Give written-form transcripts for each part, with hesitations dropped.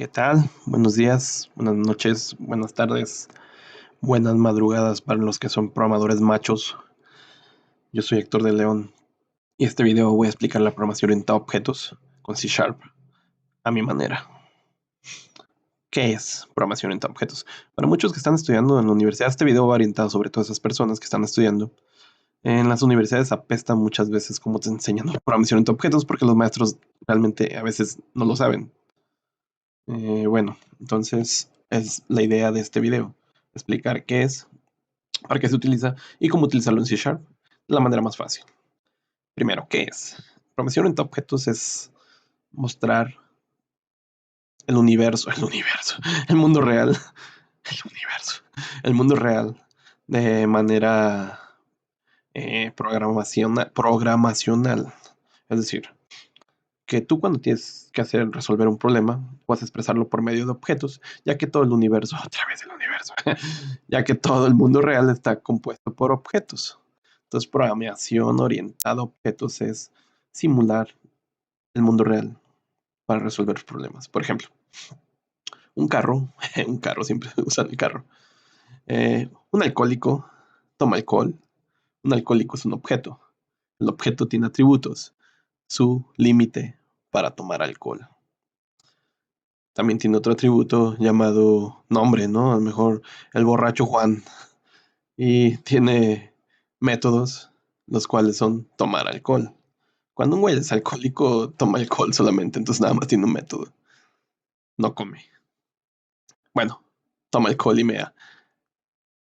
¿Qué tal? Buenos días, buenas noches, buenas tardes, buenas madrugadas para los que son programadores machos. Yo soy Héctor de León y este video voy a explicar la programación orientada a objetos con C Sharp a mi manera. ¿Qué es programación orientada a objetos? Para muchos que están estudiando en la universidad, este video va orientado sobre todas esas personas que están estudiando. En las universidades apesta muchas veces cómo te enseñan programación orientada a objetos porque los maestros realmente a veces no lo saben. Bueno, entonces es la idea de este video, explicar qué es, para qué se utiliza y cómo utilizarlo en C Sharp de la manera más fácil. Primero, ¿qué es? Programación orientada a objetos es mostrar el mundo real, el mundo real de manera programacional. Es decir, que tú cuando tienes que resolver un problema, puedes expresarlo por medio de objetos, ya que todo el universo, otra vez el universo, ya que todo el mundo real está compuesto por objetos. Entonces, programación orientada a objetos es simular el mundo real para resolver problemas. Por ejemplo, un carro, un carro, siempre usan el carro. Un alcohólico toma alcohol. Un alcohólico es un objeto. El objeto tiene atributos. Su límite para tomar alcohol. También tiene otro atributo llamado nombre, ¿no? A lo mejor el borracho Juan. Y tiene métodos, los cuales son tomar alcohol. Cuando un güey es alcohólico, toma alcohol solamente, entonces nada más tiene un método. No come. Bueno, toma alcohol y mea.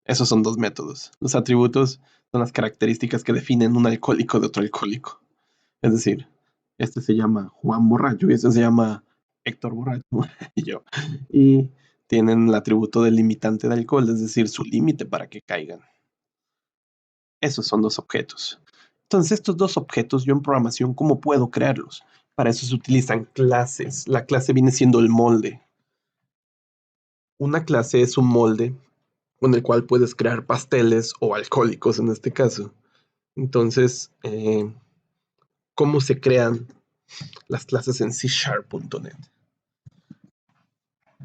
Esos son dos métodos. Los atributos son las características que definen un alcohólico de otro alcohólico. Es decir, este se llama Juan Borracho y este se llama Héctor Borracho y yo. Y tienen el atributo del limitante de alcohol, es decir, su límite para que caigan. Esos son dos objetos. Entonces, estos dos objetos, yo en programación, ¿cómo puedo crearlos? Para eso se utilizan clases. La clase viene siendo el molde. Una clase es un molde con el cual puedes crear pasteles o alcohólicos en este caso. Entonces, ¿cómo se crean las clases en C#.net?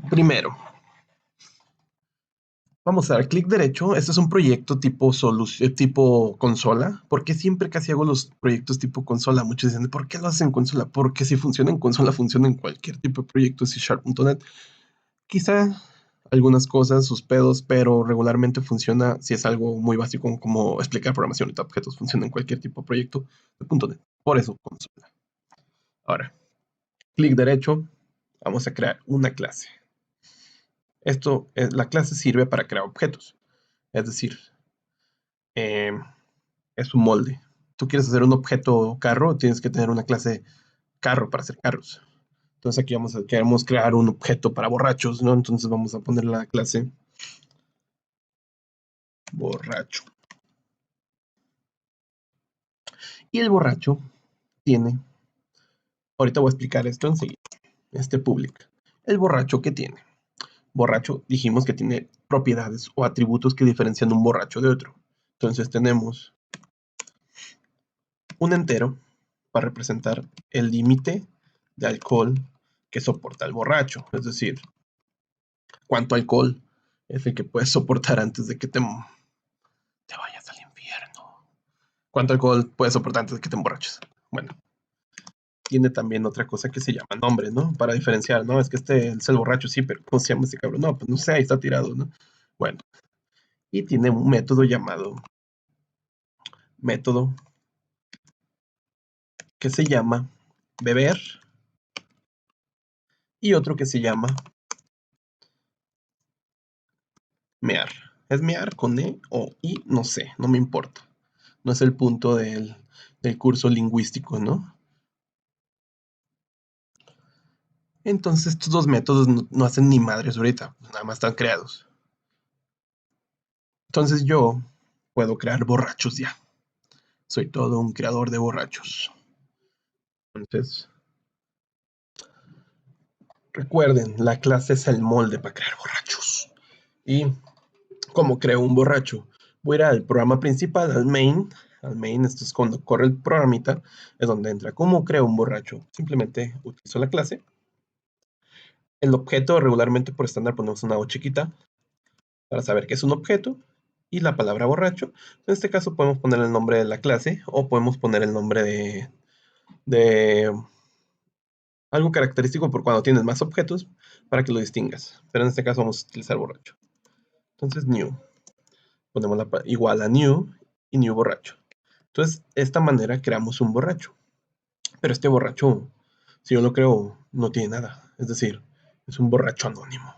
Primero, vamos a dar clic derecho. Este es un proyecto tipo consola. ¿Por qué siempre casi hago los proyectos tipo consola? Muchos dicen, ¿por qué lo hacen en consola? Porque si funciona en consola, funciona en cualquier tipo de proyecto C#.net. Quizá algunas cosas, sus pedos, pero regularmente funciona si es algo muy básico como explicar programación de objetos. Funciona en cualquier tipo de proyecto de .NET. Por eso consola. Ahora, clic derecho. Vamos a crear una clase. La clase sirve para crear objetos. Es decir, eh, es un molde. Tú quieres hacer un objeto carro, tienes que tener una clase carro para hacer carros. Entonces aquí queremos crear un objeto para borrachos, ¿no? Entonces vamos a poner la clase borracho. Y el borracho tiene, ahorita voy a explicar esto enseguida, public. El borracho, ¿qué tiene? Borracho, dijimos que tiene propiedades o atributos que diferencian un borracho de otro. Entonces tenemos un entero para representar el límite de alcohol que soporta el borracho. Es decir, cuánto alcohol es el que puedes soportar antes de que te vayas al infierno. ¿Cuánto alcohol puedes soportar antes de que te emborraches? Bueno, tiene también otra cosa que se llama nombre, ¿no? Para diferenciar, ¿no? Es que este es el borracho, sí, pero ¿cómo se llama ese cabrón? No, pues no sé, ahí está tirado, ¿no? Bueno, y tiene un método llamado método que se llama beber y otro que se llama mear. ¿Es mear con E o I? No sé, no me importa. No es el punto del curso lingüístico, ¿no? Entonces estos dos métodos no hacen ni madres ahorita, nada más están creados. Entonces yo puedo crear borrachos ya. Soy todo un creador de borrachos. Entonces, recuerden, la clase es el molde para crear borrachos. ¿Y cómo creo un borracho? Voy a ir al programa principal, al main. Al main, esto es cuando corre el programita, es donde entra. ¿Cómo creo un borracho? Simplemente utilizo la clase. el objeto regularmente por estándar ponemos una O chiquita para saber que es un objeto y la palabra borracho. En este caso podemos poner el nombre de la clase o podemos poner el nombre de algo característico por cuando tienes más objetos para que lo distingas. Pero en este caso vamos a utilizar borracho. Entonces new. Ponemos igual a new y new borracho. Entonces, de esta manera creamos un borracho. Pero este borracho, si yo lo creo, no tiene nada. Es decir, es un borracho anónimo.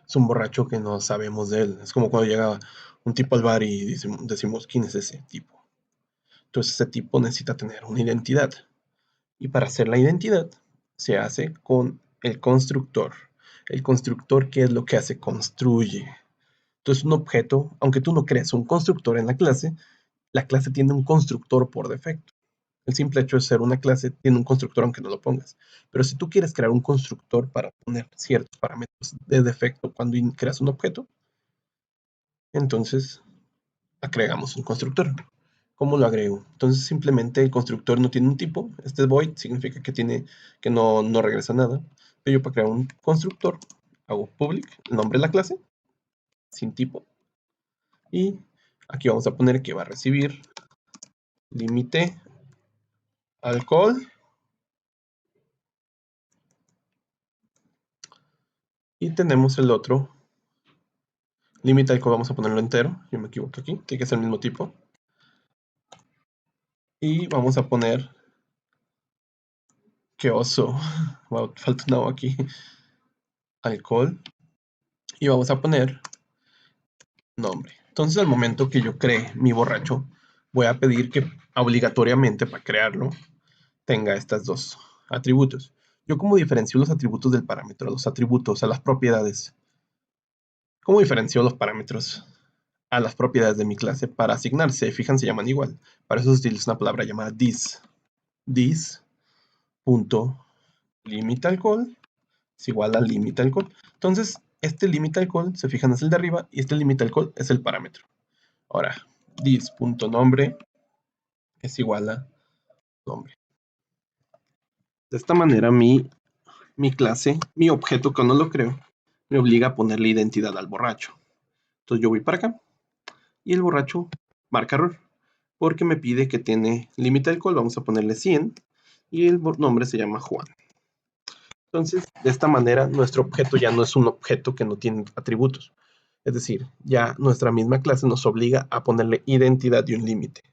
Es un borracho que no sabemos de él. Es como cuando llega un tipo al bar y decimos, ¿quién es ese tipo? Entonces ese tipo necesita tener una identidad. Y para hacer la identidad se hace con el constructor. El constructor, ¿qué es lo que hace? Construye. Entonces un objeto, aunque tú no crees un constructor en la clase tiene un constructor por defecto. El simple hecho de ser una clase tiene un constructor aunque no lo pongas. Pero si tú quieres crear un constructor para poner ciertos parámetros de defecto cuando creas un objeto, entonces agregamos un constructor. ¿Cómo lo agrego? Entonces simplemente el constructor no tiene un tipo. Este void significa que no regresa nada. Pero yo para crear un constructor hago public, el nombre de la clase, sin tipo. Y aquí vamos a poner que va a recibir límite alcohol. Y tenemos el otro límite alcohol, vamos a ponerlo entero. Yo me equivoqué aquí, tiene que ser el mismo tipo. Y vamos a poner, qué oso, wow, falta un O aquí, alcohol. Y vamos a poner nombre. Entonces, al momento que yo cree mi borracho, voy a pedir que obligatoriamente para crearlo tenga estas dos atributos. Yo cómo diferencio los atributos del parámetro, los atributos a las propiedades. ¿Cómo diferencio los parámetros a las propiedades de mi clase para asignarse? Fijan, se llaman igual. Para eso se utiliza una palabra llamada this. This.limit_alcohol es igual a limit alcohol. Entonces, este limit alcohol, se fijan, es el de arriba y este limit alcohol es el parámetro. Ahora, this.nombre es igual a nombre. De esta manera, mi clase, mi objeto cuando lo creo, me obliga a ponerle identidad al borracho. Entonces yo voy para acá y el borracho marca error porque me pide que tiene límite alcohol, vamos a ponerle 100 y el nombre se llama Juan. Entonces, de esta manera, nuestro objeto ya no es un objeto que no tiene atributos. Es decir, ya nuestra misma clase nos obliga a ponerle identidad y un límite.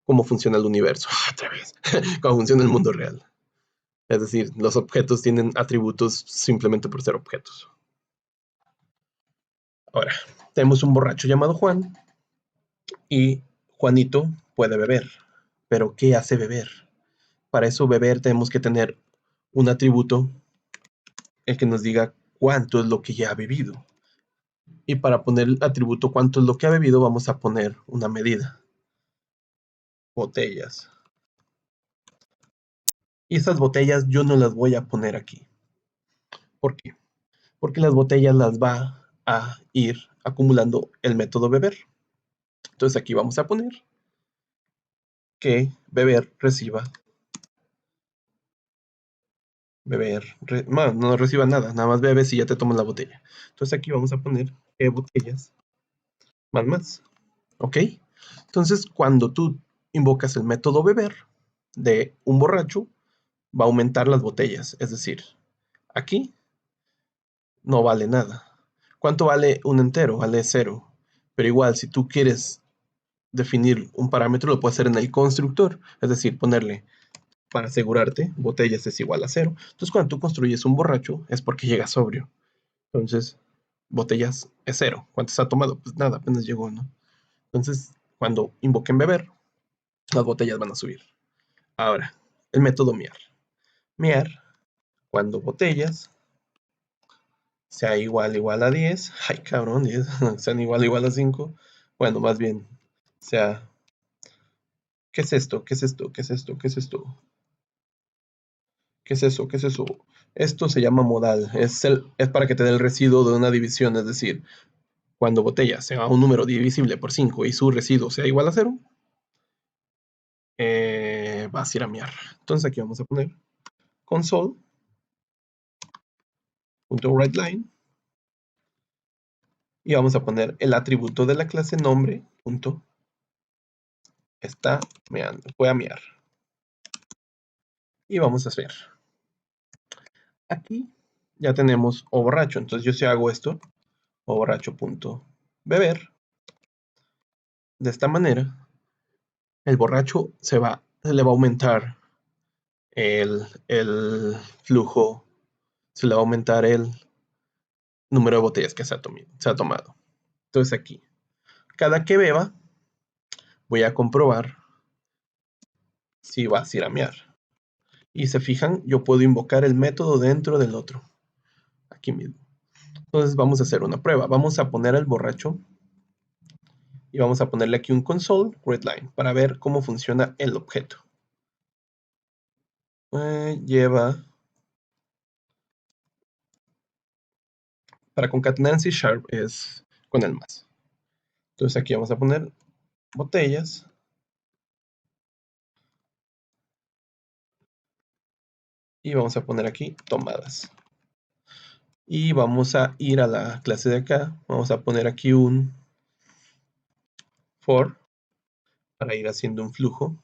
Cómo funciona el universo, otra vez, cómo funciona el mundo real. Es decir, los objetos tienen atributos simplemente por ser objetos. Ahora, tenemos un borracho llamado Juan y Juanito puede beber. Pero ¿qué hace beber? Para eso beber tenemos que tener un atributo el que nos diga cuánto es lo que ya ha bebido. Y para poner el atributo cuánto es lo que ha bebido, vamos a poner una medida. Botellas. Y esas botellas yo no las voy a poner aquí. ¿Por qué? Porque las botellas las va a ir acumulando el método beber. Entonces aquí vamos a poner que beber reciba. No reciba nada, nada más bebes y ya te tomas la botella. Entonces aquí vamos a poner que botellas más. ¿Ok? Entonces cuando tú invocas el método beber de un borracho, va a aumentar las botellas. Es decir, aquí no vale nada. ¿Cuánto vale un entero? Vale 0. Pero igual, si tú quieres definir un parámetro, lo puedes hacer en el constructor. Es decir, ponerle, para asegurarte, botellas es igual a 0. Entonces, cuando tú construyes un borracho, es porque llega sobrio. Entonces, botellas es 0. ¿Cuántos ha tomado? Pues nada, apenas llegó, ¿no? Entonces, cuando invoquen beber, las botellas van a subir. Ahora, el método mear. Mear, cuando botellas sea igual a 10. Ay, cabrón, 10. Sean igual a 5. Bueno, más bien, sea, ¿qué es esto? ¿Qué es esto? ¿Qué es esto? ¿Qué es esto? ¿Qué es eso? ¿Qué es eso? Esto se llama modal. Es para que te dé el residuo de una división. Es decir, cuando botella sea un número divisible por 5 y su residuo sea igual a 0, vas a ir a mear. Entonces aquí vamos a poner console .writeLine y vamos a poner el atributo de la clase nombre está meando, voy a mear. Y vamos a hacer. Aquí ya tenemos o borracho, entonces yo si hago esto, o borracho.beber, de esta manera, el borracho se le va a aumentar el flujo, se le va a aumentar el número de botellas que se ha tomado. Entonces aquí, cada que beba, voy a comprobar si va a ir a mear. Y se fijan, yo puedo invocar el método dentro del otro. Aquí mismo. Entonces vamos a hacer una prueba. Vamos a poner al borracho y vamos a ponerle aquí un console readline para ver cómo funciona el objeto. Lleva para concatenar en C# es con el más. Entonces aquí vamos a poner botellas y vamos a poner aquí tomadas. Y vamos a ir a la clase de acá. Vamos a poner aquí un for para ir haciendo un flujo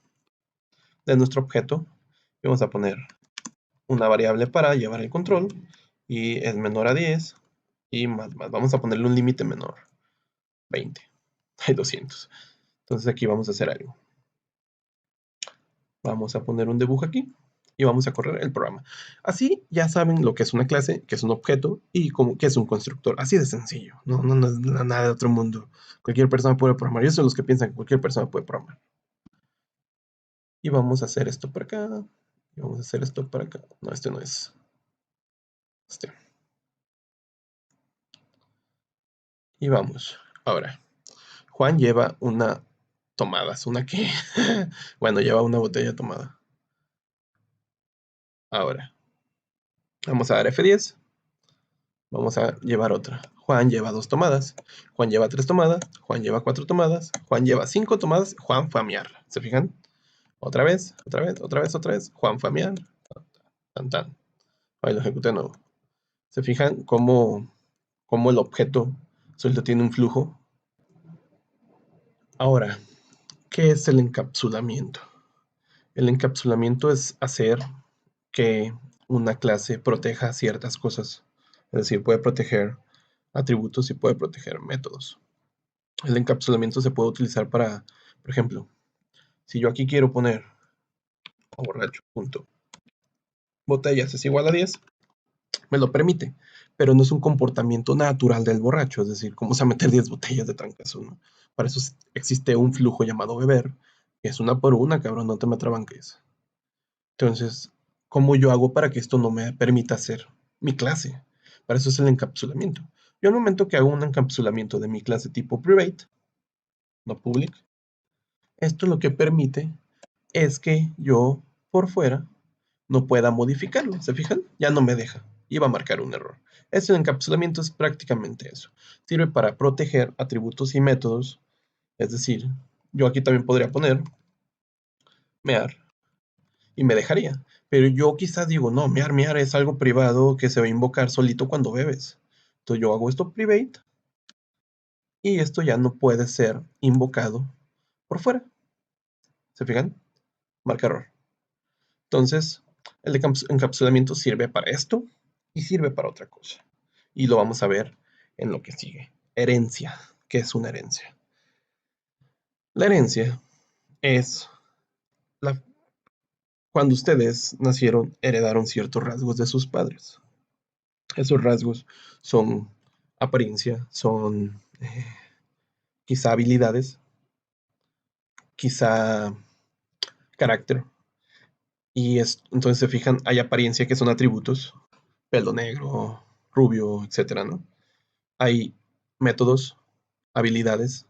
de nuestro objeto. Y vamos a poner una variable para llevar el control y es menor a 10 y más. Vamos a ponerle un límite menor, 20, hay 200. Entonces aquí vamos a hacer algo. Vamos a poner un debug aquí y vamos a correr el programa. Así ya saben lo que es una clase, que es un objeto y que es un constructor. Así de sencillo, no es nada de otro mundo. Cualquier persona puede programar. Yo soy los que piensan que cualquier persona puede programar. Y vamos a hacer esto por acá. Y vamos a hacer esto por acá. No, este no es. Este. Y vamos. Ahora, Juan lleva una tomadas. ¿Una qué? Bueno, lleva una botella tomada. Ahora, vamos a dar F10. Vamos a llevar otra. Juan lleva 2 tomadas. Juan lleva 3 tomadas. Juan lleva 4 tomadas. Juan lleva 5 tomadas. Juan fue a mear. ¿Se fijan? Otra vez, otra vez, otra vez, otra vez. Juan fue a mear. Tan, tan. Ahí lo ejecuté de nuevo. ¿Se fijan cómo el objeto solo tiene un flujo? Ahora, ¿qué es el encapsulamiento? El encapsulamiento es hacer que una clase proteja ciertas cosas. Es decir, puede proteger atributos y puede proteger métodos. El encapsulamiento se puede utilizar para, por ejemplo, si yo aquí quiero poner borracho.botellas es igual a 10, me lo permite, pero no es un comportamiento natural del borracho, es decir, ¿cómo se va a meter 10 botellas de trancazo? ¿No? Para eso existe un flujo llamado beber, que es una por una, cabrón, no te me atrabanques. Entonces, ¿cómo yo hago para que esto no me permita hacer mi clase? Para eso es el encapsulamiento. Yo al momento que hago un encapsulamiento de mi clase tipo private, no public, esto lo que permite es que yo por fuera no pueda modificarlo. ¿Se fijan? Ya no me deja. Iba a marcar un error. Ese encapsulamiento es prácticamente eso. Sirve para proteger atributos y métodos. Es decir, yo aquí también podría poner mear y me dejaría. Pero yo quizás digo, no, mear es algo privado que se va a invocar solito cuando bebes. Entonces yo hago esto private y esto ya no puede ser invocado por fuera. ¿Se fijan? Marca error. Entonces, el encapsulamiento sirve para esto y sirve para otra cosa. Y lo vamos a ver en lo que sigue. Herencia. ¿Qué es una herencia? La herencia es cuando ustedes nacieron, heredaron ciertos rasgos de sus padres. Esos rasgos son apariencia, son quizá habilidades, quizá carácter. Y entonces se fijan, hay apariencia que son atributos, pelo negro, rubio, etcétera, ¿no? Hay métodos, habilidades.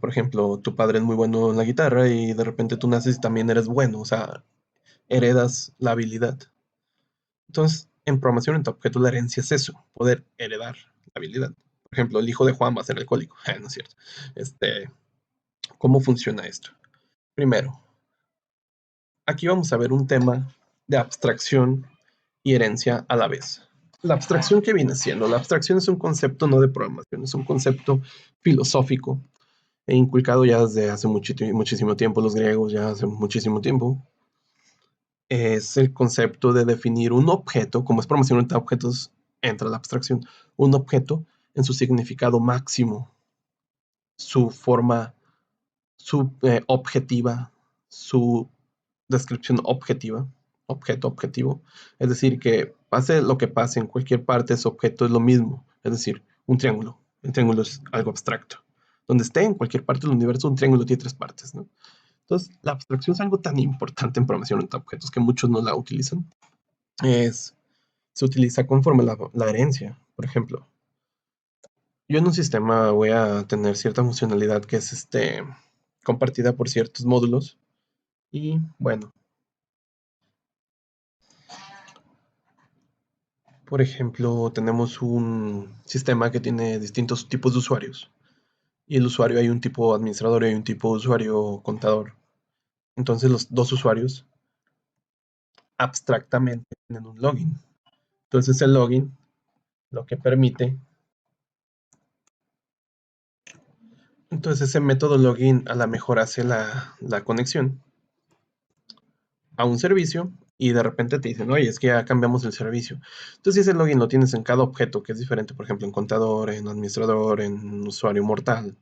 Por ejemplo, tu padre es muy bueno en la guitarra y de repente tú naces y también eres bueno, o sea, heredas la habilidad. Entonces, en programación en tu objeto la herencia es eso, poder heredar la habilidad. Por ejemplo, el hijo de Juan va a ser alcohólico. No es cierto. ¿Cómo funciona esto? Primero, aquí vamos a ver un tema de abstracción y herencia a la vez. La abstracción, ¿qué viene siendo? La abstracción es un concepto no de programación, es un concepto filosófico e inculcado ya desde hace muchísimo tiempo, los griegos ya hace muchísimo tiempo. Es el concepto de definir un objeto, como es programación de objetos, entra la abstracción, un objeto en su significado máximo, su forma objetiva, su descripción objetiva, objeto objetivo. Es decir, que pase lo que pase en cualquier parte, ese objeto es lo mismo. Es decir, un triángulo. El triángulo es algo abstracto. Donde esté, en cualquier parte del universo, un triángulo tiene tres partes, ¿no? Entonces, la abstracción es algo tan importante en programación de objetos que muchos no la utilizan. Se utiliza conforme la herencia. Por ejemplo, yo en un sistema voy a tener cierta funcionalidad que es compartida por ciertos módulos. Y bueno, por ejemplo, tenemos un sistema que tiene distintos tipos de usuarios. Y el usuario, hay un tipo administrador y hay un tipo de usuario contador. Entonces los dos usuarios abstractamente tienen un login. Entonces el login lo que permite, entonces ese método login a la mejor hace la conexión a un servicio y de repente te dicen, oye, es que ya cambiamos el servicio. Entonces, si ese login lo tienes en cada objeto, que es diferente, por ejemplo, en contador, en administrador, en usuario mortal,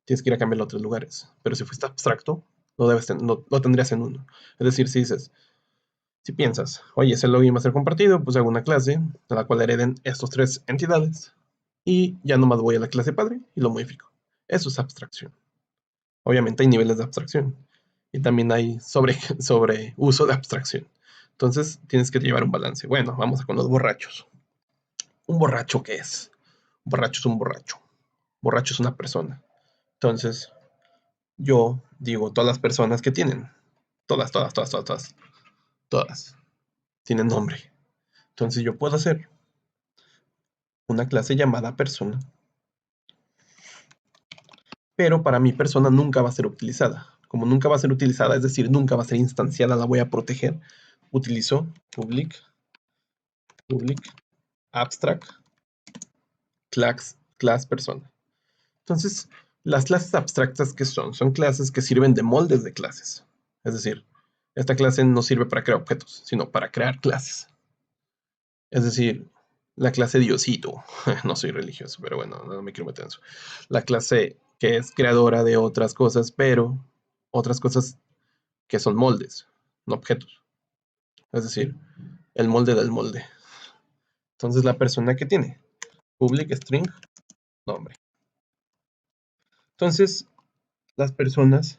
tienes que ir a cambiarlo a otros lugares. Pero si fuiste abstracto, lo tendrías en uno. Es decir, si dices, si piensas, oye, ese login va a ser compartido, pues hago una clase a la cual hereden estos tres entidades y ya nomás voy a la clase padre y lo modifico. Eso es abstracción. Obviamente hay niveles de abstracción y también hay sobre uso de abstracción. Entonces tienes que llevar un balance. Bueno, vamos con los borrachos. ¿Un borracho qué es? Un borracho es un borracho. Borracho es una persona. Entonces, yo digo, todas las personas que tienen, todas, tienen nombre. Entonces yo puedo hacer una clase llamada persona, pero para mi persona nunca va a ser utilizada. Como nunca va a ser utilizada, es decir, nunca va a ser instanciada, la voy a proteger. Utilizo public abstract class persona. Entonces, las clases abstractas que son clases que sirven de moldes de clases. Es decir, esta clase no sirve para crear objetos, sino para crear clases. Es decir, la clase Diosito, no soy religioso, pero bueno, no me quiero meter en eso. La clase que es creadora de otras cosas, pero otras cosas que son moldes, no objetos. Es decir, el molde del molde. Entonces, la persona que tiene public string nombre. Entonces, las personas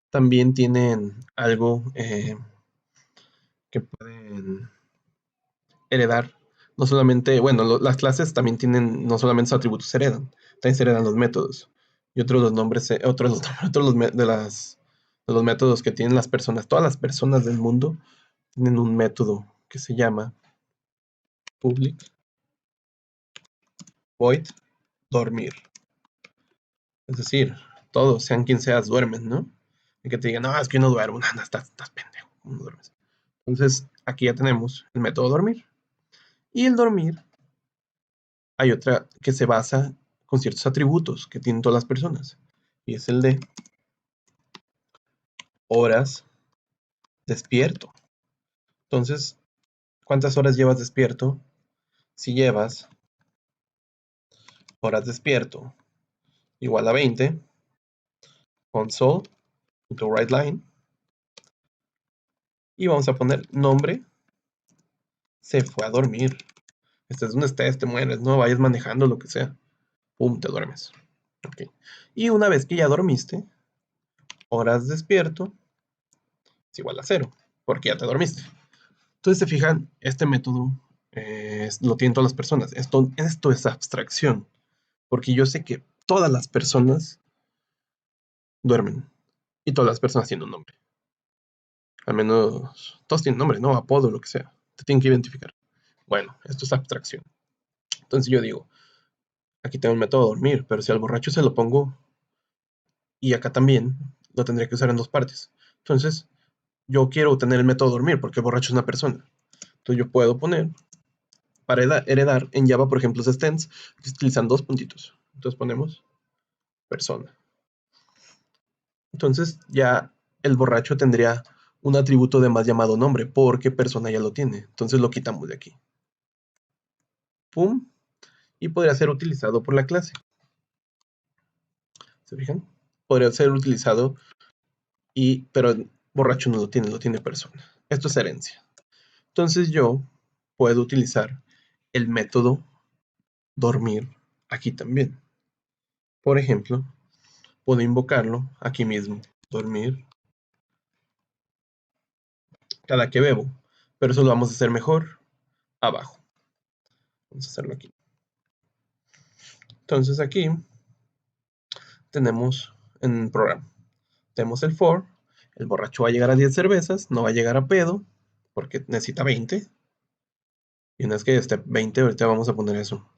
también tienen algo que pueden heredar. No solamente, bueno, las clases también tienen, no solamente sus atributos se heredan, también se heredan los métodos. Y otros los nombres, otros de los métodos que tienen las personas. Todas las personas del mundo tienen un método que se llama public void dormir. Es decir, todos, sean quien seas, duermen, ¿no? Y que te digan, no, es que yo no duermo, no, estás pendejo, no duermes. Entonces, aquí ya tenemos el método dormir. Y el dormir, hay otra que se basa con ciertos atributos que tienen todas las personas. Y es el de horas despierto. Entonces, ¿cuántas horas llevas despierto? Si llevas horas despierto igual a 20, console.writeLine, y vamos a poner nombre, se fue a dormir. Estés donde estés, te mueres, no vayas manejando, lo que sea. Pum, te duermes. Okay. Y una vez que ya dormiste, horas despierto es igual a 0, porque ya te dormiste. Entonces, se fijan, este método lo tienen todas las personas. Esto es abstracción, porque yo sé que todas las personas duermen y todas las personas tienen un nombre. Al menos todos tienen nombre, ¿no? Apodo, lo que sea. Te tienen que identificar. Bueno, esto es abstracción. Entonces yo digo, aquí tengo un método de dormir, pero si al borracho se lo pongo y acá también, lo tendría que usar en dos partes. Entonces, yo quiero tener el método de dormir porque el borracho es una persona. Entonces yo puedo poner para heredar en Java, por ejemplo, los stents utilizan 2 puntitos. Entonces ponemos persona. Entonces ya el borracho tendría un atributo de más llamado nombre, porque persona ya lo tiene. Entonces lo quitamos de aquí. Pum. Y podría ser utilizado por la clase. ¿Se fijan? Podría ser utilizado, pero borracho no lo tiene persona. Esto es herencia. Entonces yo puedo utilizar el método dormir aquí también. Por ejemplo, puedo invocarlo aquí mismo. Dormir cada que bebo. Pero eso lo vamos a hacer mejor abajo. Vamos a hacerlo aquí. Entonces aquí tenemos en el programa. Tenemos el for. El borracho va a llegar a 10 cervezas. No va a llegar a pedo. Porque necesita 20. Y una vez que esté 20, ahorita vamos a poner eso.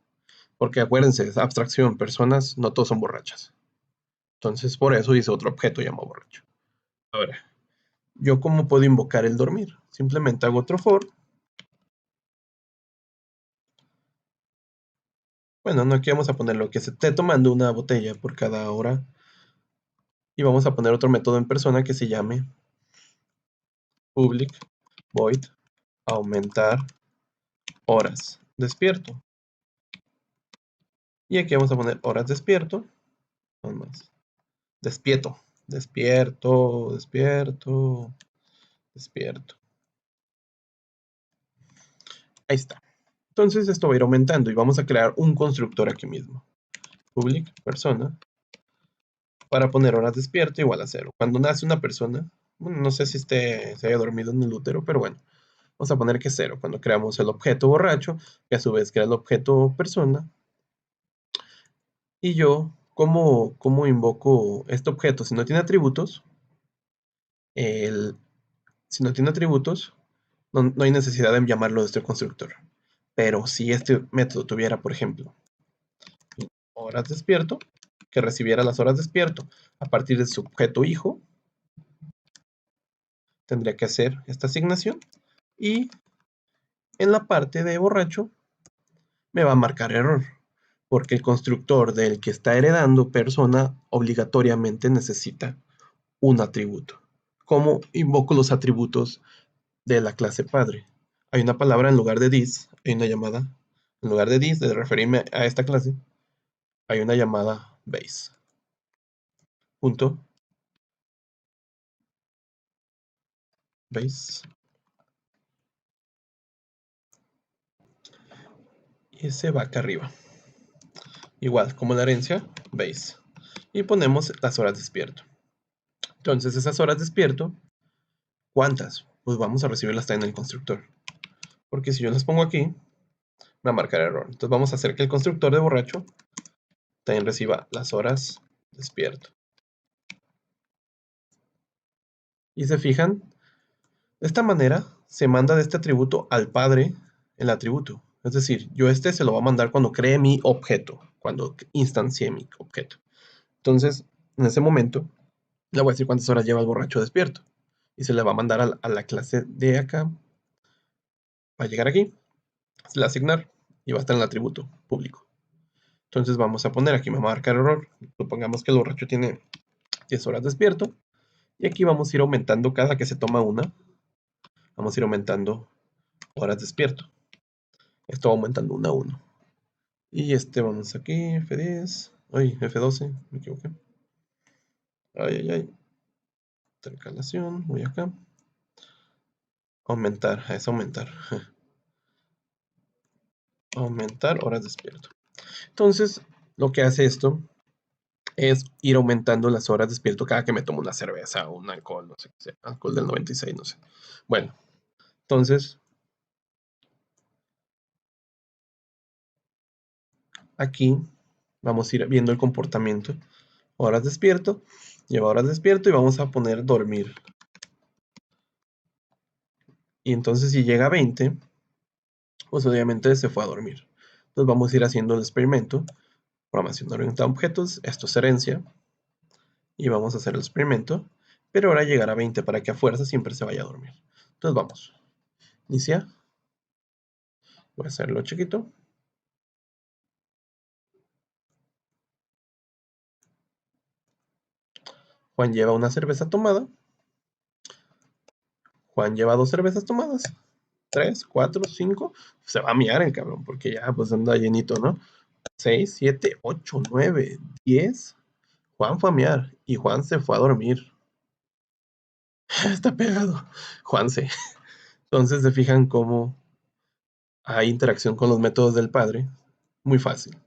Porque acuérdense, es abstracción. Personas no todos son borrachas. Entonces por eso hice otro objeto llamado borracho. Ahora, ¿yo cómo puedo invocar el dormir? Simplemente hago otro for. Bueno, no, aquí vamos a poner lo que se esté tomando una botella por cada hora. Y vamos a poner otro método en persona que se llame public void aumentar horas despierto. Y aquí vamos a poner horas despierto. Más. Despierto. Despierto. Despierto. Despierto. Ahí está. Entonces esto va a ir aumentando y vamos a crear un constructor aquí mismo. Public persona. Para poner horas despierto igual a 0. Cuando nace una persona, bueno, no sé si se haya dormido en el útero, pero bueno, vamos a poner que es 0. Cuando creamos el objeto borracho, que a su vez crea el objeto persona. Y yo, ¿cómo invoco este objeto? Si no tiene atributos, si no tiene atributos, no hay necesidad de llamarlo de este constructor. Pero si este método tuviera, por ejemplo, horas despierto, que recibiera las horas despierto a partir de su objeto hijo, tendría que hacer esta asignación y en la parte de borracho me va a marcar error, porque el constructor del que está heredando persona obligatoriamente necesita un atributo. ¿Cómo invoco los atributos de la clase padre? Hay una palabra en lugar de this, hay una llamada. En lugar de this, de referirme a esta clase, hay una llamada base. Punto. Base. Y se va acá arriba. Igual, como la herencia, base. Y ponemos las horas despierto. Entonces, esas horas despierto, ¿cuántas? Pues vamos a recibirlas también en el constructor. Porque si yo las pongo aquí, me va a marcar error. Entonces vamos a hacer que el constructor de borracho también reciba las horas despierto. Y se fijan, de esta manera se manda de este atributo al padre el atributo. Es decir, yo se lo voy a mandar cuando cree mi objeto, cuando instancie mi objeto. Entonces, en ese momento, le voy a decir cuántas horas lleva el borracho despierto. Y se le va a mandar a la clase de acá. Va a llegar aquí, se le va a asignar y va a estar en el atributo público. Entonces vamos a poner aquí, me va a marcar error. Supongamos que el borracho tiene 10 horas despierto. Y aquí vamos a ir aumentando cada que se toma una. Vamos a ir aumentando horas despierto. Esto va aumentando 1 a 1. Y vamos aquí, F10. Ay, F12, me equivoqué. Ay, ay, ay. Intercalación, voy acá. Aumentar, es aumentar. Aumentar horas despierto. Entonces, lo que hace esto es ir aumentando las horas despierto cada que me tomo una cerveza o un alcohol, no sé qué sea, alcohol del 96, no sé. Bueno, entonces, aquí vamos a ir viendo el comportamiento. Horas despierto, lleva horas despierto y vamos a poner dormir. Y entonces si llega a 20, pues obviamente se fue a dormir. Entonces vamos a ir haciendo el experimento. Programación orientada a objetos, esto es herencia. Y vamos a hacer el experimento. Pero ahora llegará a 20 para que a fuerza siempre se vaya a dormir. Entonces vamos. Inicia. Voy a hacerlo chiquito. Juan lleva una cerveza tomada. Juan lleva 2 cervezas tomadas. 3, 4, 5. Se va a miar el cabrón, porque ya pues anda llenito, ¿no? 6, 7, 8, 9, 10. Juan fue a miar y Juan se fue a dormir. Está pegado. Juan se. Entonces se fijan cómo hay interacción con los métodos del padre. Muy fácil.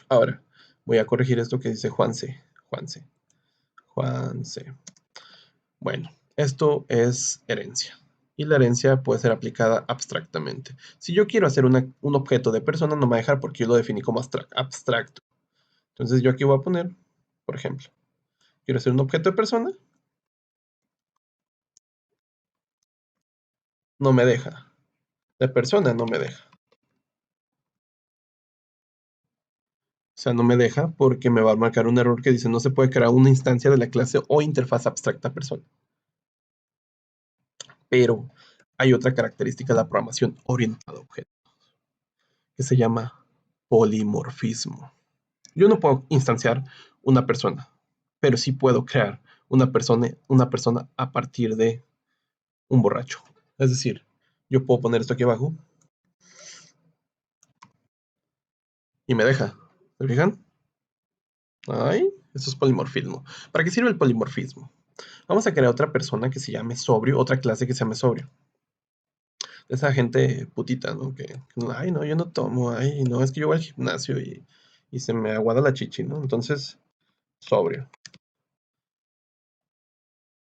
Ahora, voy a corregir esto que dice Juanse. Juanse. Juanse. Bueno, esto es herencia. Y la herencia puede ser aplicada abstractamente. Si yo quiero hacer un objeto de persona, no me va a dejar porque yo lo definí como abstracto. Entonces yo aquí voy a poner, por ejemplo, quiero hacer un objeto de persona, no me deja. De persona no me deja. O sea, no me deja porque me va a marcar un error que dice no se puede crear una instancia de la clase o interfaz abstracta persona. Pero hay otra característica de la programación orientada a objetos que se llama polimorfismo. Yo no puedo instanciar una persona, pero sí puedo crear una persona a partir de un borracho. Es decir, yo puedo poner esto aquí abajo y me deja. ¿Se fijan? Ay, eso es polimorfismo. ¿Para qué sirve el polimorfismo? Vamos a crear otra persona que se llame sobrio, otra clase que se llame sobrio. Esa gente putita, ¿no? Ay, no, yo no tomo, ay, no, es que yo voy al gimnasio y se me aguada la chichi, ¿no? Entonces, sobrio.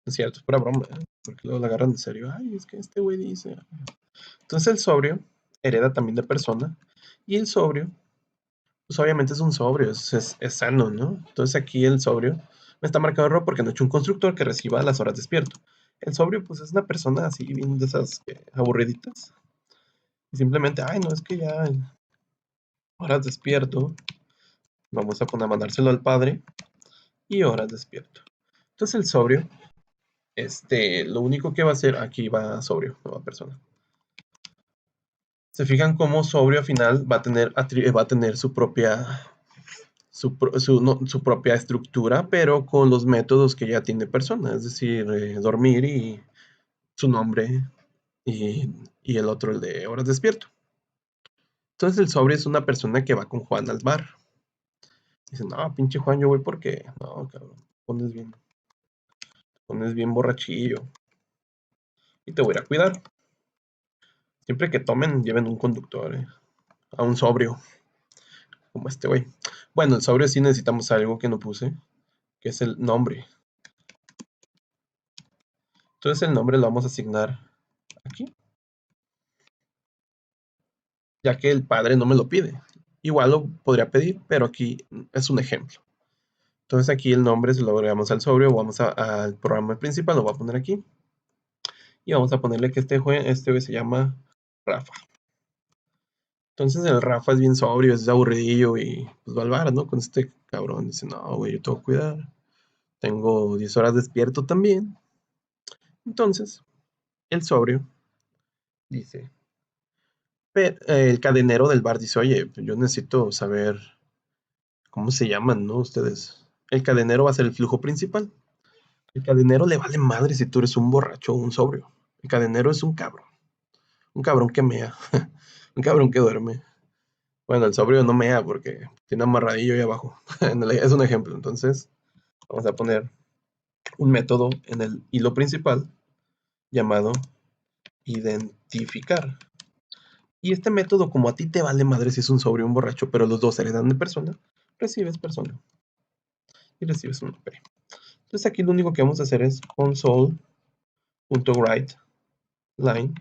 Es cierto, es pura broma, ¿eh? Porque luego la agarran en serio. Ay, es que este güey dice. Entonces el sobrio hereda también de persona. Y el sobrio, pues obviamente es un sobrio, es sano, ¿no? Entonces aquí el sobrio me está marcado error porque no he hecho un constructor que reciba las horas despierto. El sobrio, pues es una persona así, bien de esas aburriditas. Y simplemente, ay, no, es que ya horas despierto. Vamos a poner a mandárselo al padre y horas despierto. Entonces el sobrio, lo único que va a hacer, aquí va sobrio, nueva persona. Se fijan cómo sobrio al final va a tener su propia estructura, pero con los métodos que ya tiene persona, es decir, dormir y su nombre y, y el otro, el de horas despierto. Entonces el sobrio es una persona que va con Juan al bar. Dice, no, pinche Juan, yo voy porque, no, cabrón, pones bien borrachillo y te voy a ir a cuidar. Siempre que tomen, lleven un conductor, a un sobrio, como este güey. Bueno, el sobrio sí necesitamos algo que no puse, que es el nombre. Entonces el nombre lo vamos a asignar aquí, ya que el padre no me lo pide. Igual lo podría pedir, pero aquí es un ejemplo. Entonces aquí el nombre se lo agregamos al sobrio, vamos al programa principal, lo voy a poner aquí. Y vamos a ponerle que este güey se llama Rafa. Entonces el Rafa es bien sobrio, es aburridillo y pues va al bar, ¿no? Con este cabrón. Dice, no, güey, yo tengo que cuidar. Tengo 10 horas despierto también. Entonces, el sobrio dice, el cadenero del bar dice, oye, pues, yo necesito saber cómo se llaman, ¿no? Ustedes. El cadenero va a ser el flujo principal. El cadenero le vale madre si tú eres un borracho o un sobrio. El cadenero es un cabrón. Un cabrón que mea. Un cabrón que duerme. Bueno, el sobrio no mea porque tiene amarradillo ahí abajo. Es un ejemplo. Entonces, vamos a poner un método en el hilo principal llamado identificar. Y este método, como a ti te vale madre si es un sobrio o un borracho, pero los dos heredan de persona, recibes persona y recibes un P. Entonces aquí lo único que vamos a hacer es console.writeLine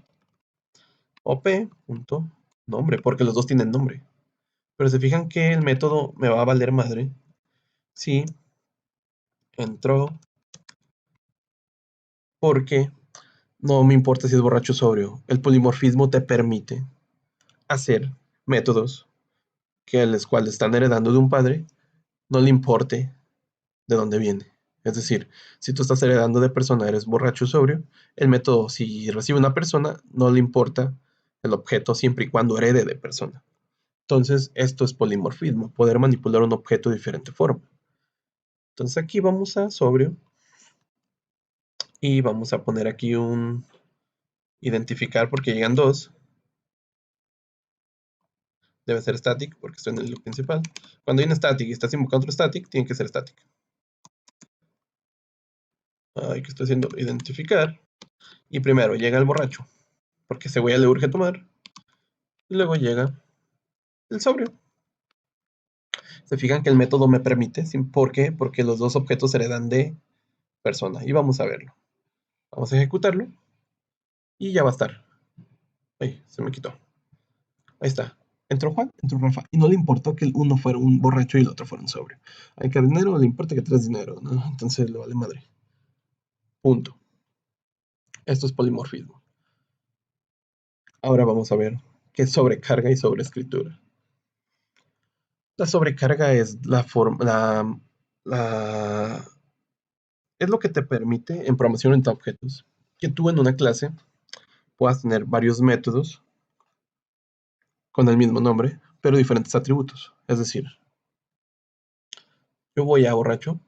op.nombre, porque los dos tienen nombre. Pero se fijan que el método me va a valer madre si entró, porque no me importa si es borracho o sobrio. El polimorfismo te permite hacer métodos que los cuales están heredando de un padre, no le importe de dónde viene. Es decir, si tú estás heredando de persona, eres borracho o sobrio, el método, si recibe una persona, no le importa el objeto siempre y cuando herede de persona. Entonces, esto es polimorfismo, poder manipular un objeto de diferente forma. Entonces aquí vamos a sobrio y vamos a poner aquí un identificar porque llegan dos. Debe ser static porque estoy en el loop principal. Cuando hay un static y estás invocando otro static, tiene que ser static. Ahí que estoy haciendo identificar. Y primero llega el borracho, porque ese güey le urge tomar. Y luego llega el sobrio. Se fijan que el método me permite. ¿Por qué? Porque los dos objetos heredan de persona. Y vamos a verlo. Vamos a ejecutarlo. Y ya va a estar. Ay, se me quitó. Ahí está. Entró Juan, entró Rafa. Y no le importó que el uno fuera un borracho y el otro fuera un sobrio. Al carnero le importa que traes dinero, ¿no? Entonces le vale madre. Punto. Esto es polimorfismo. Ahora vamos a ver qué es sobrecarga y sobreescritura. La sobrecarga es la forma, es lo que te permite en programación orientada a objetos que tú en una clase puedas tener varios métodos con el mismo nombre, pero diferentes atributos. Es decir, yo voy a borracho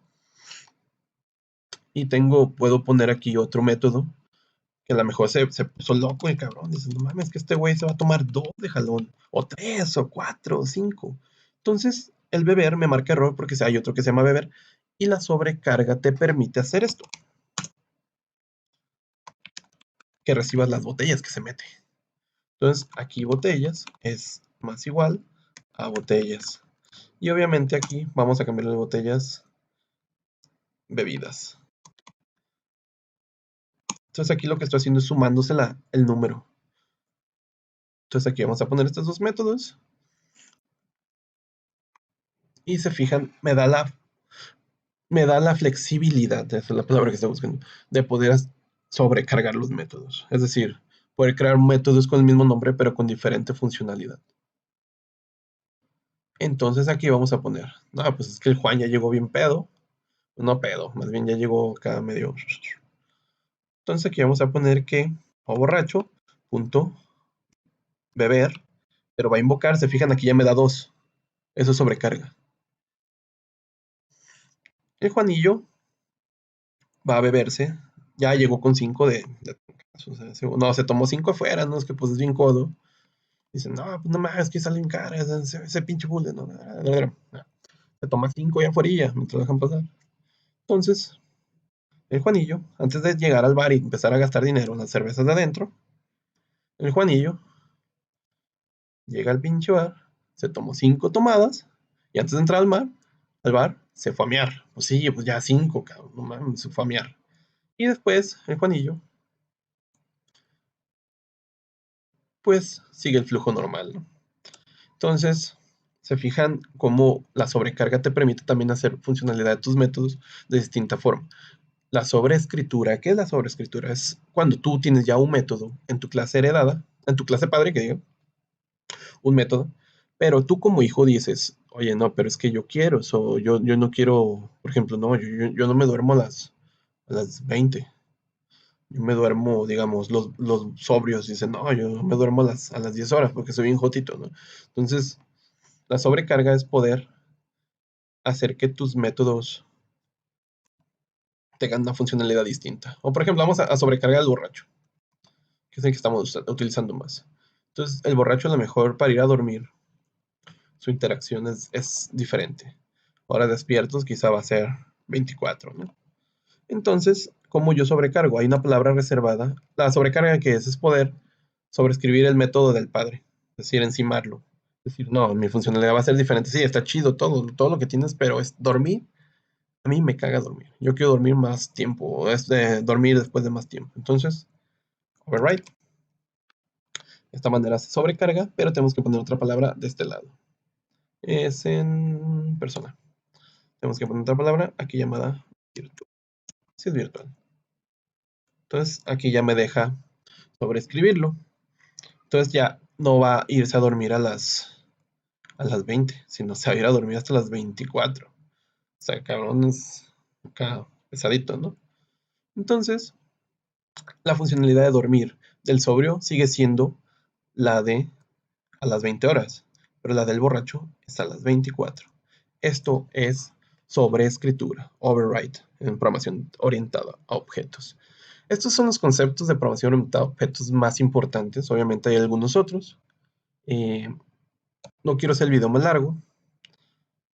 y puedo poner aquí otro método que a lo mejor se puso loco el cabrón. Dice, no mames, que este güey se va a tomar dos de jalón, o tres, o cuatro, o cinco. Entonces, el beber me marca error porque hay otro que se llama beber y la sobrecarga te permite hacer esto, que recibas las botellas que se mete. Entonces, aquí botellas es más igual a botellas. Y obviamente aquí vamos a cambiar las botellas bebidas. Entonces aquí lo que estoy haciendo es sumándosela el número. Entonces aquí vamos a poner estos dos métodos. Y se fijan, me da la flexibilidad, esa es la palabra que estoy buscando, de poder sobrecargar los métodos. Es decir, poder crear métodos con el mismo nombre, pero con diferente funcionalidad. Entonces aquí vamos a poner, no, pues es que el Juan ya llegó bien pedo. No pedo, más bien ya llegó acá medio. Entonces aquí vamos a poner que o borracho, punto, beber, pero va a invocar, se fijan aquí ya me da dos. Eso es sobrecarga. El Juanillo va a beberse, ya llegó con 5 o sea, no, se tomó 5 afuera, no es que pues es bien codo. Dicen, no, pues no más, es que salen caras, ese pinche bullet, no, se toma 5 ya afuera, me lo dejan pasar. Entonces, el Juanillo, antes de llegar al bar y empezar a gastar dinero en las cervezas de adentro, el Juanillo llega al pinche bar, se tomó 5 tomadas y antes de entrar al bar, se fue a mear. Pues sí, pues ya 5, cabrón, no mames, se fue a mear. Y después el Juanillo, pues sigue el flujo normal, ¿no? Entonces, se fijan cómo la sobrecarga te permite también hacer funcionalidad de tus métodos de distinta forma. La sobreescritura, ¿qué es la sobreescritura? Es cuando tú tienes ya un método en tu clase heredada, en tu clase padre, que diga, un método, pero tú como hijo dices, oye, no, pero es que yo quiero, yo no quiero, por ejemplo, no, yo no me duermo a las 20, yo me duermo, digamos, los sobrios dicen, no, yo me duermo a las 10 horas porque soy bien jotito, ¿no? Entonces, la sobrecarga es poder hacer que tus métodos tengan una funcionalidad distinta. O por ejemplo, vamos a sobrecargar al borracho, que es el que estamos utilizando más. Entonces, el borracho a lo mejor para ir a dormir, su interacción es diferente. Ahora despiertos quizá va a ser 24, ¿no? Entonces, como yo sobrecargo, hay una palabra reservada. La sobrecarga que es poder sobreescribir el método del padre, es decir, encimarlo. Es decir, no, mi funcionalidad va a ser diferente. Sí, está chido todo lo que tienes, pero es dormir. A mí me caga dormir. Yo quiero dormir más tiempo, es de dormir después de más tiempo. Entonces, override. De esta manera se sobrecarga, pero tenemos que poner otra palabra de este lado. Es en persona. Tenemos que poner otra palabra aquí llamada virtual. Sí, es virtual. Entonces, aquí ya me deja sobreescribirlo. Entonces ya no va a irse a dormir a las 20, sino se va a ir a dormir hasta las 24. O sea, cabrón, es acá pesadito, ¿no? Entonces, la funcionalidad de dormir del sobrio sigue siendo la de a las 20 horas, pero la del borracho es a las 24. Esto es sobreescritura, override, en programación orientada a objetos. Estos son los conceptos de programación orientada a objetos más importantes. Obviamente hay algunos otros. Eh, no quiero hacer el video más largo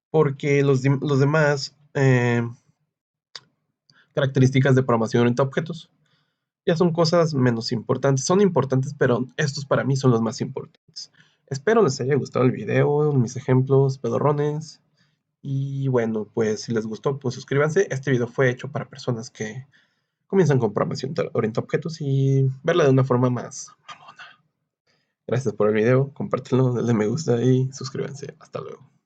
porque los demás características de programación orientada a objetos ya son cosas menos importantes. Son importantes, pero estos para mí son los más importantes. Espero les haya gustado el video, mis ejemplos pedorrones. Y bueno, pues si les gustó, pues suscríbanse. Este video fue hecho para personas que comienzan con programación orientada a objetos y verla de una forma más mamona. Gracias por el video, compártanlo, denle me gusta y suscríbanse. Hasta luego.